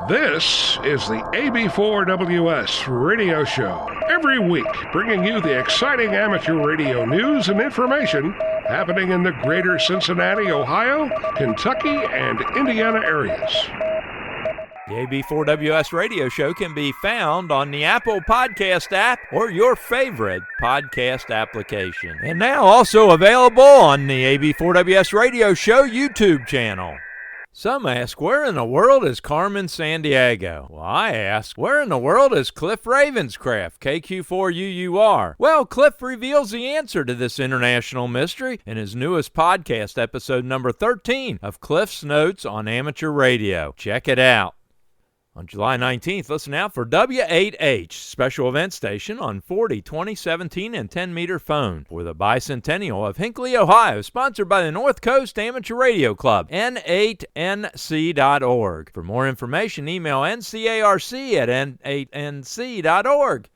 This is the AB4WS radio show. Every week, bringing you the exciting amateur radio news and information happening in the greater Cincinnati, Ohio, Kentucky, and Indiana areas. The AB4WS radio show can be found on the Apple Podcast app or your favorite podcast application. And now also available on the AB4WS radio show YouTube channel. Some ask, where in the world is Carmen Sandiego? Well, I ask, where in the world is Cliff Ravenscraft, KQ4UUR? Well, Cliff reveals the answer to this international mystery in his newest podcast, episode number 13 of Cliff's Notes on Amateur Radio. Check it out. On July 19th, listen out for W8H, special event station on 40, 20, 17, and 10-meter phone for the bicentennial of Hinckley, Ohio, sponsored by the North Coast Amateur Radio Club, n8nc.org. For more information, email ncarc@n8nc.org.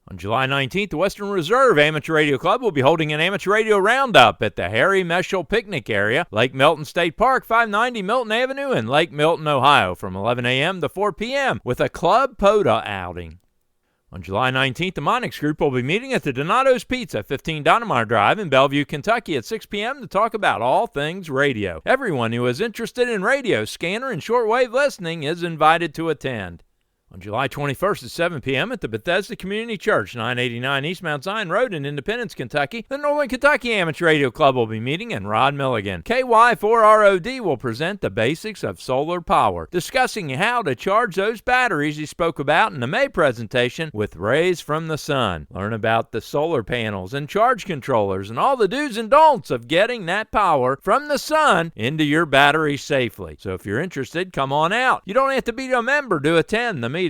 On July 19th, the Western Reserve Amateur Radio Club will be holding an amateur radio roundup at the Harry Meschel Picnic Area, Lake Milton State Park, 590 Milton Avenue in Lake Milton, Ohio, from 11 a.m. to 4 p.m. with a Club POTA outing. On July 19th, the Monix Group will be meeting at the Donato's Pizza, 15 Donnemeyer Drive in Bellevue, Kentucky at 6 p.m. to talk about all things radio. Everyone who is interested in radio, scanner, and shortwave listening is invited to attend. On July 21st at 7 p.m. at the Bethesda Community Church, 989 East Mount Zion Road in Independence, Kentucky, the Northern Kentucky Amateur Radio Club will be meeting in Rod Milligan. KY4ROD will present the basics of solar power, discussing how to charge those batteries he spoke about in the May presentation with rays from the sun. Learn about the solar panels and charge controllers and all the do's and don'ts of getting that power from the sun into your battery safely. So if you're interested, come on out. You don't have to be a member to attend the meeting.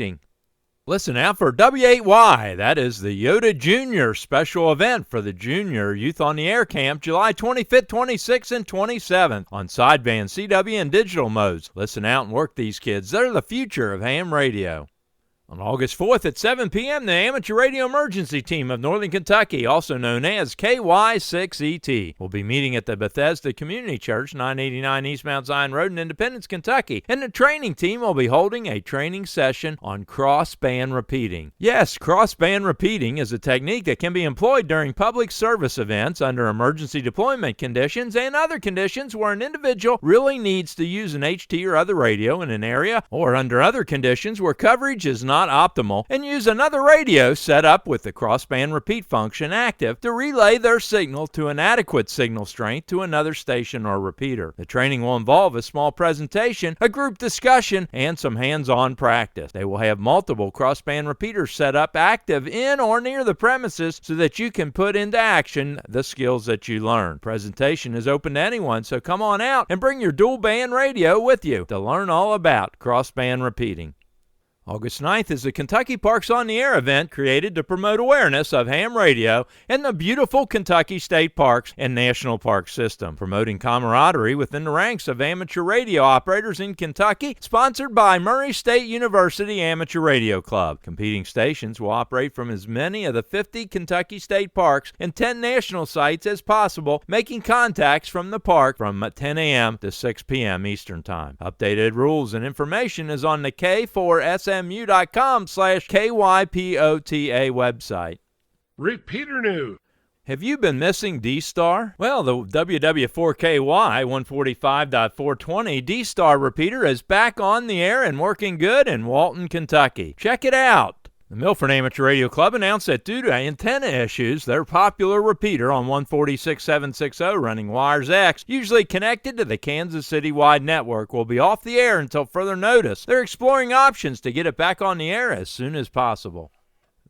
Listen out for W8Y. That is the Yoda Junior special event for the Junior Youth on the Air Camp, July 25th, 26th, and 27th on sideband, CW, and digital modes. Listen out and work these kids. They're the future of ham radio. On August 4th at 7 p.m., the Amateur Radio Emergency Team of Northern Kentucky, also known as KY6ET, will be meeting at the Bethesda Community Church, 989 East Mount Zion Road in Independence, Kentucky, and the training team will be holding a training session on crossband repeating. Yes, crossband repeating is a technique that can be employed during public service events under emergency deployment conditions and other conditions where an individual really needs to use an HT or other radio in an area, or under other conditions where coverage is not optimal, and use another radio set up with the crossband repeat function active to relay their signal to an adequate signal strength to another station or repeater. The training will involve a small presentation, a group discussion, and some hands-on practice. They will have multiple crossband repeaters set up active in or near the premises so that you can put into action the skills that you learn. Presentation is open to anyone, so come on out and bring your dual band radio with you to learn all about crossband repeating. August 9th is the Kentucky Parks on the Air event created to promote awareness of ham radio in the beautiful Kentucky State Parks and National Park System, promoting camaraderie within the ranks of amateur radio operators in Kentucky, sponsored by Murray State University Amateur Radio Club. Competing stations will operate from as many of the 50 Kentucky State Parks and 10 national sites as possible, making contacts from the park from 10 a.m. to 6 p.m. Eastern Time. Updated rules and information is on the K4SMU.com/KYPOTA website. Repeater news. Have you been missing D-Star? Well, the WW4KY 145.420 D-Star repeater is back on the air and working good in Walton, Kentucky. Check it out. The Milford Amateur Radio Club announced that due to antenna issues, their popular repeater on 146.760 running Wires X, usually connected to the Kansas City-wide network, will be off the air until further notice. They're exploring options to get it back on the air as soon as possible.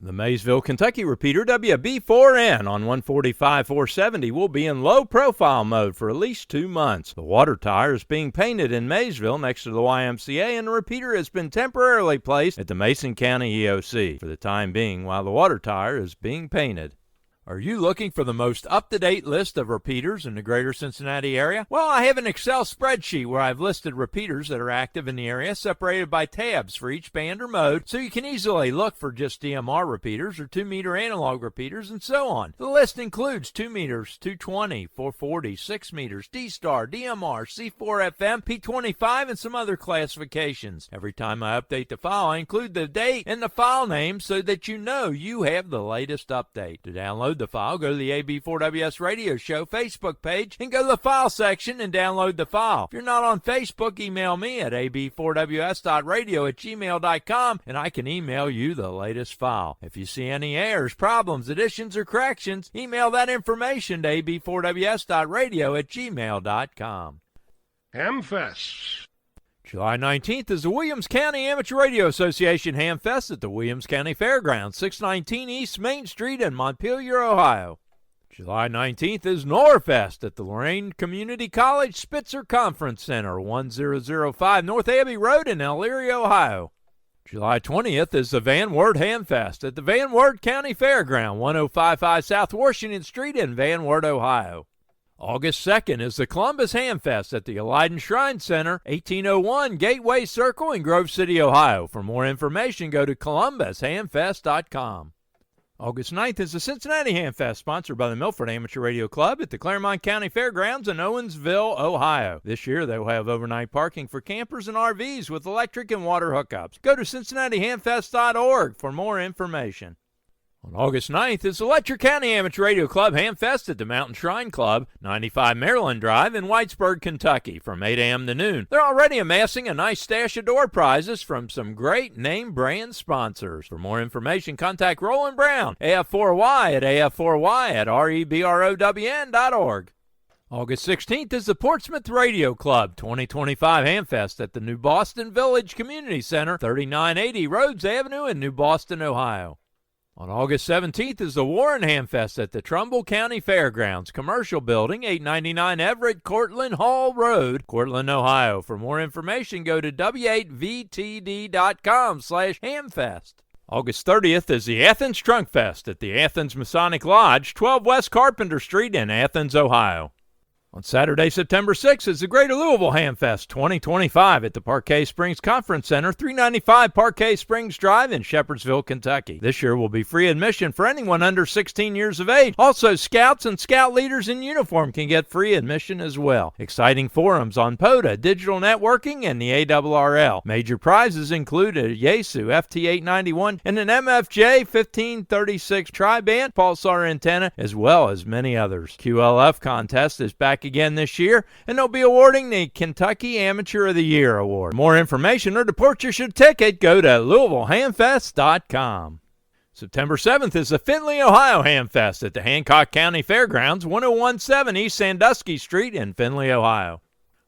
The Maysville, Kentucky repeater WB4N on 145.470 will be in low-profile mode for at least 2 months. The water tire is being painted in Maysville next to the YMCA, and the repeater has been temporarily placed at the Mason County EOC for the time being while the water tire is being painted. Are you looking for the most up-to-date list of repeaters in the greater Cincinnati area? Well, I have an Excel spreadsheet where I've listed repeaters that are active in the area, separated by tabs for each band or mode, so you can easily look for just DMR repeaters or 2-meter analog repeaters and so on. The list includes 2 meters, 220, 440, 6 meters, D-Star, DMR, C4FM, P25, and some other classifications. Every time I update the file, I include the date and the file name so that you know you have the latest update. To download the file, go to the AB4WS Radio Show Facebook page and go to the file section and download the file. If you're not on Facebook, email me at ab4ws.radio@gmail.com and I can email you the latest file. If you see any errors, problems, additions, or corrections, email that information to ab4ws.radio@gmail.com. Hamfest. July 19th is the Williams County Amateur Radio Association Hamfest at the Williams County Fairgrounds, 619 East Main Street in Montpelier, Ohio. July 19th is Norfest at the Lorain Community College Spitzer Conference Center, 1005 North Abbey Road in Elyria, Ohio. July 20th is the Van Wert Hamfest at the Van Wert County Fairground, 1055 South Washington Street in Van Wert, Ohio. August 2nd is the Columbus Hamfest at the Elyden Shrine Center, 1801 Gateway Circle in Grove City, Ohio. For more information, go to columbushamfest.com. August 9th is the Cincinnati Hamfest, sponsored by the Milford Amateur Radio Club at the Claremont County Fairgrounds in Owensville, Ohio. This year, they will have overnight parking for campers and RVs with electric and water hookups. Go to cincinnatihamfest.org for more information. On August 9th is the Letcher County Amateur Radio Club Hamfest at the Mountain Shrine Club, 95 Maryland Drive in Whitesburg, Kentucky, from 8 a.m. to noon. They're already amassing a nice stash of door prizes from some great name brand sponsors. For more information, contact Roland Brown, AF4Y at AF4Y@REBROWN.org. August 16th is the Portsmouth Radio Club 2025 Hamfest at the New Boston Village Community Center, 3980 Rhodes Avenue in New Boston, Ohio. On August 17th is the Warren Hamfest at the Trumbull County Fairgrounds, Commercial Building, 899 Everett Cortland Hall Road, Cortland, Ohio. For more information, go to w8vtd.com/hamfest. August 30th is the Athens Trunk Fest at the Athens Masonic Lodge, 12 West Carpenter Street in Athens, Ohio. On Saturday, September 6th is the Greater Louisville Hamfest 2025 at the Parquet Springs Conference Center, 395 Parquet Springs Drive in Shepherdsville, Kentucky. This year will be free admission for anyone under 16 years of age. Also, scouts and scout leaders in uniform can get free admission as well. Exciting forums on POTA, digital networking, and the ARRL. Major prizes include a Yaesu FT891 and an MFJ 1536 tri-band pulsar antenna, as well as many others. QLF contest is back again this year, and they'll be awarding the Kentucky Amateur of the Year Award. For more information or to purchase your ticket, go to LouisvilleHamfest.com. September 7th is the Findlay, Ohio Hamfest at the Hancock County Fairgrounds, 1017 East Sandusky Street in Findlay, Ohio.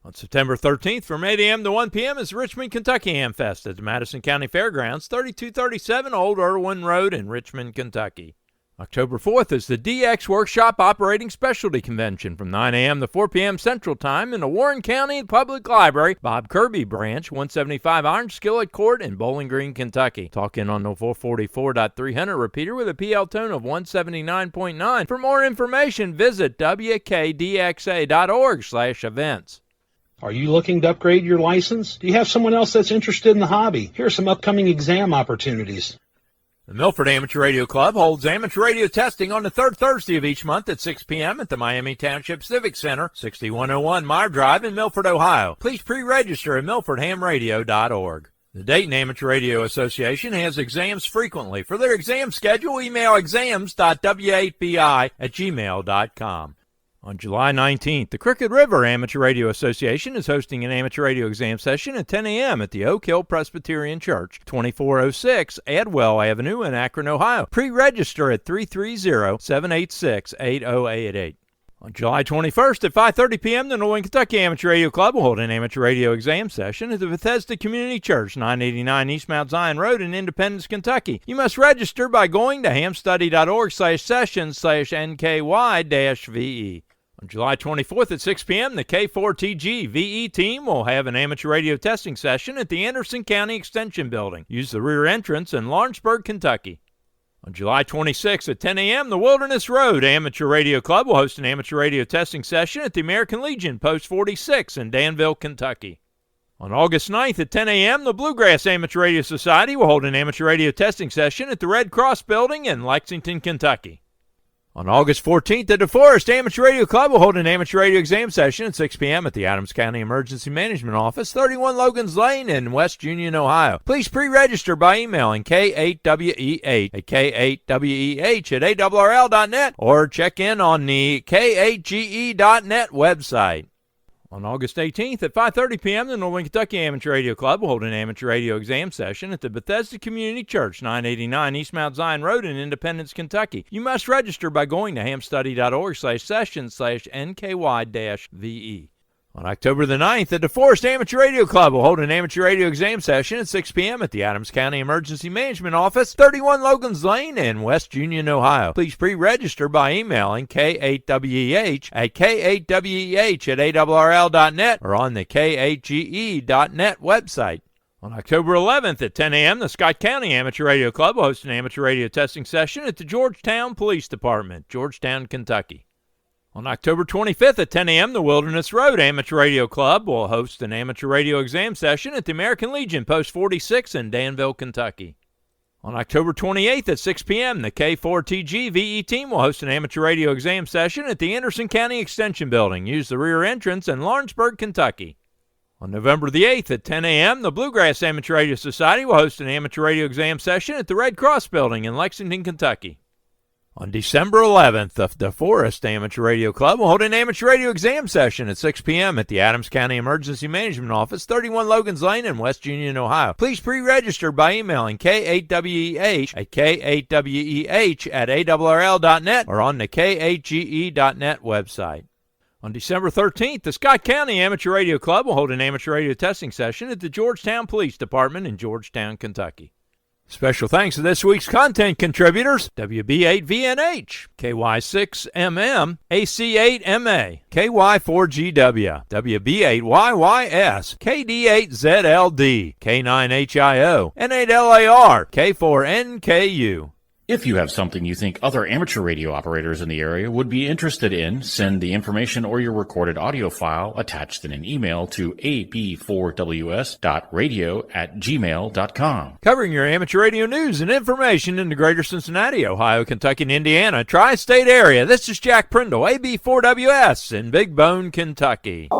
On September 13th, from 8 a.m. to 1 p.m. is the Richmond, Kentucky Hamfest at the Madison County Fairgrounds, 3237 Old Irwin Road in Richmond, Kentucky. October 4th is the DX Workshop Operating Specialty Convention from 9 a.m. to 4 p.m. Central Time in the Warren County Public Library, Bob Kirby Branch, 175 Iron Skillet Court in Bowling Green, Kentucky. Talk in on the 444.300 repeater with a PL tone of 179.9. For more information, visit wkdxa.org/events. Are you looking to upgrade your license? Do you have someone else that's interested in the hobby? Here are some upcoming exam opportunities. The Milford Amateur Radio Club holds amateur radio testing on the third Thursday of each month at 6 p.m. at the Miami Township Civic Center, 6101 Meyer Drive in Milford, Ohio. Please pre-register at milfordhamradio.org. The Dayton Amateur Radio Association has exams frequently. For their exam schedule, email exams.w8bi@gmail.com. On July 19th, the Crooked River Amateur Radio Association is hosting an amateur radio exam session at 10 a.m. at the Oak Hill Presbyterian Church, 2406 Adwell Avenue in Akron, Ohio. Pre-register at 330-786-8088. On July 21st at 5:30 p.m., the Northern Kentucky Amateur Radio Club will hold an amateur radio exam session at the Bethesda Community Church, 989 East Mount Zion Road in Independence, Kentucky. You must register by going to hamstudy.org/sessions/NKY-VE. On July 24th at 6 p.m., the K4TG VE team will have an amateur radio testing session at the Anderson County Extension Building. Use the rear entrance in Lawrenceburg, Kentucky. On July 26th at 10 a.m., the Wilderness Road Amateur Radio Club will host an amateur radio testing session at the American Legion, Post 46 in Danville, Kentucky. On August 9th at 10 a.m., the Bluegrass Amateur Radio Society will hold an amateur radio testing session at the Red Cross Building in Lexington, Kentucky. On August 14th, the DeForest Amateur Radio Club will hold an amateur radio exam session at 6 p.m. at the Adams County Emergency Management Office, 31 Logan's Lane in West Union, Ohio. Please pre-register by emailing K8WEH at K8WEH@ARRL.net or check in on the K8GE.net website. On August 18th at 5:30 p.m., the Northern Kentucky Amateur Radio Club will hold an amateur radio exam session at the Bethesda Community Church, 989 East Mount Zion Road in Independence, Kentucky. You must register by going to hamstudy.org/session/NKY-VE. On October the 9th, the DeForest Amateur Radio Club will hold an amateur radio exam session at 6 p.m. at the Adams County Emergency Management Office, 31 Logan's Lane in West Union, Ohio. Please pre-register by emailing K8WEH at K8WEH@ARRL.net or on the K8GE.net website. On October 11th at 10 a.m., the Scott County Amateur Radio Club will host an amateur radio testing session at the Georgetown Police Department, Georgetown, Kentucky. On October 25th at 10 a.m., the Wilderness Road Amateur Radio Club will host an amateur radio exam session at the American Legion, Post 46 in Danville, Kentucky. On October 28th at 6 p.m., the K4TG VE team will host an amateur radio exam session at the Anderson County Extension Building. Use the rear entrance in Lawrenceburg, Kentucky. On November the 8th at 10 a.m., the Bluegrass Amateur Radio Society will host an amateur radio exam session at the Red Cross Building in Lexington, Kentucky. On December 11th, the DeForest Amateur Radio Club will hold an amateur radio exam session at 6 p.m. at the Adams County Emergency Management Office, 31 Logan's Lane in West Union, Ohio. Please pre-register by emailing K8WEH at K8WEH@ARRL.net or on the K8GE.net website. On December 13th, the Scott County Amateur Radio Club will hold an amateur radio testing session at the Georgetown Police Department in Georgetown, Kentucky. Special thanks to this week's content contributors: WB8VNH, KY6MM, AC8MA, KY4GW, WB8YYS, KD8ZLD, K9HIO, N8LAR, K4NKU. If you have something you think other amateur radio operators in the area would be interested in, send the information or your recorded audio file attached in an email to ab4ws.radio@gmail.com. Covering your amateur radio news and information in the greater Cincinnati, Ohio, Kentucky, and Indiana tri-state area, this is Jack Prindle, AB4WS in Big Bone, Kentucky.